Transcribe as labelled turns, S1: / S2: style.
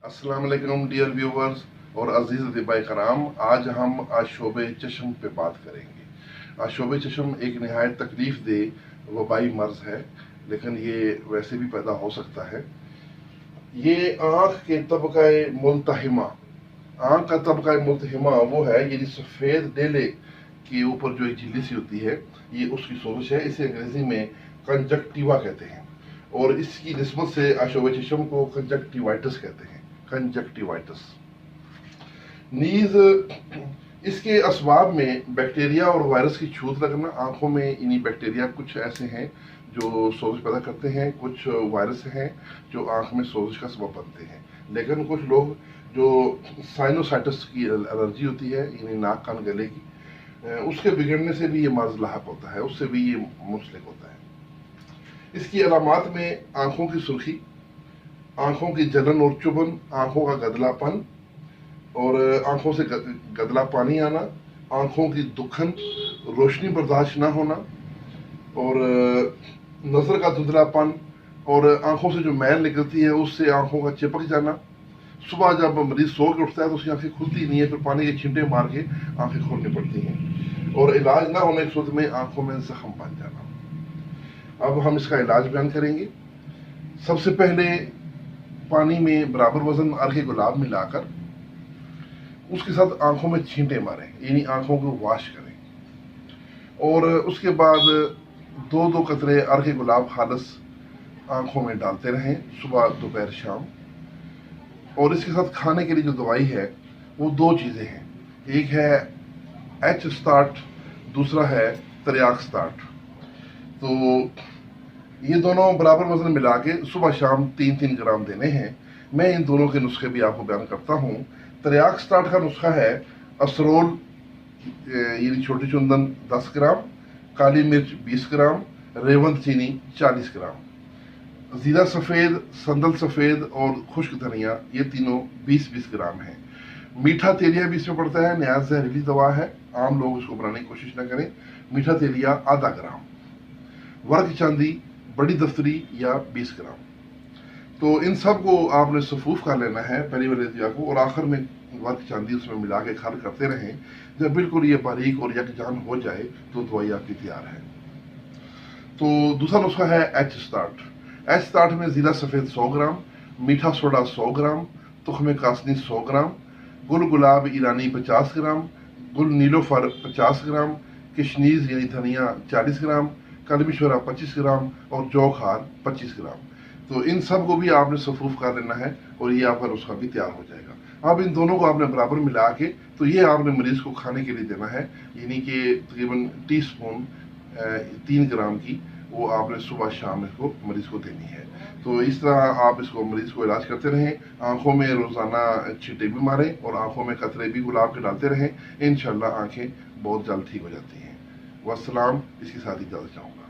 S1: अस्सलाम वालेकुम dear viewers और अजीज़ अतिबाई कराम। आज हम आशोबे चश्म पे बात करेंगे। आशोबे चश्म एक नहायत तकलीफ दे वबाई मर्ज है, लेकिन ये वैसे भी पैदा हो सकता है। ये आँख के तबका मुल्तहिमा, आँख का तबका मुल्तहिमा वो है, ये सफ़ेद डेले के ऊपर जो एक झिल्ली सी होती है, ये उसकी सोजिश है। इसे अंग्रेज़ी में कंजक्टिवा कहते हैं और इसकी निस्बत से आशोबे चश्म को कंजक्टिवाइटिस कहते हैं। कंजक्टिवाइटिस नीज इसके असबाब में बैक्टीरिया और वायरस की छूत लगना। आंखों में इन्हीं बैक्टीरिया कुछ ऐसे हैं जो सोजिश पैदा करते हैं, कुछ वायरस हैं जो आंख में सोजिश का सबब बनते हैं। लेकिन कुछ लोग जो साइनोसाइटिस की एलर्जी होती है, यानी नाक कान गले की, उसके बिगड़ने से भी ये मर्ज लाहक होता है, उससे भी ये मुंसलिक होता है। इसकी अलामात में आंखों की सुर्खी, आंखों की जलन और चुभन, आंखों का गदलापन और आंखों से गदला पानी आना, आंखों की दुखन, रोशनी बर्दाश्त ना होना और नज़र का धुंधलापन और आंखों से जो मैल निकलती है उससे आंखों का चिपक जाना। सुबह जब मरीज सो के उठता है तो उसकी आंखें खुलती नहीं है, फिर पानी के छींटे मार के आंखें खोलनी पड़ती हैं और इलाज ना होने की सूरत में आंखों में जख्म बन जाना। अब हम इसका इलाज बयान करेंगे। सबसे पहले पानी में बराबर वजन अर्घे गुलाब मिलाकर उसके साथ आंखों में छींटे मारें, यानी आंखों को वॉश करें और उसके बाद दो दो कतरे अर्घे गुलाब खालस आंखों में डालते रहें, सुबह दोपहर शाम। और इसके साथ खाने के लिए जो दवाई है वो दो चीज़ें हैं, एक है एच स्टार्ट, दूसरा है त्रियाक स्टार्ट। तो ये दोनों बराबर वजन मिला के सुबह शाम 3-3 ग्राम देने हैं। मैं इन दोनों के नुस्खे भी आपको बयान करता हूँ। त्रियाक स्टार्ट का नुस्खा है असरोल यानी छोटी चुंदन 10 ग्राम, काली मिर्च 20 ग्राम, रेवंत चीनी 40 ग्राम, जीरा सफ़ेद, संदल सफ़ेद और खुश्क धनिया, ये तीनों 20-20 ग्राम है। मीठा तेलिया भी इसमें पड़ता है, नया जहरीली दवा है, आम लोग इसको बनाने की कोशिश न करें। मीठा तेलिया आधा ग्राम, वर्क चांदी बड़ी दफ्तरी या 20 ग्राम। तो इन सब को आपने सफूफ कर लेना है पहली वाले दिया को, और आखिर में वर्क चांदी उसमें मिला के खल करते रहें। जब बिल्कुल ये बारीक और यकजान हो जाए तो दवाई आपकी तैयार है। तो दूसरा नुस्खा है एच स्टार्ट। एच स्टार्ट में जीरा सफ़ेद 100 ग्राम, मीठा सोडा 100 ग्राम, तुख्म कासनी 100 ग्राम, गुल गुलाब ईरानी 50 ग्राम, गुल नीलोफर 50 ग्राम, किशनीज यानी धनिया 40 ग्राम, कलमी शोरा 25 ग्राम और जौ खार 25 ग्राम। तो इन सब को भी आपने सफूफ कर लेना है और ये आपका नुस्खा भी तैयार हो जाएगा। अब इन दोनों को आपने बराबर मिला के तो ये आपने मरीज को खाने के लिए देना है, यानी कि तकरीबन टीस्पून 3 ग्राम की वो आपने सुबह शाम इसको मरीज को देनी है। तो इस तरह आप इसको मरीज को इलाज करते रहें। आंखों में रोज़ाना छींटे भी मारें और आंखों में कतरे भी गुलाब के डालते रहें। इंशाल्लाह आंखें बहुत जल्द ठीक हो जाती हैं। वस्सलाम, इसके साथ ही इजाज़त चाहूँगा।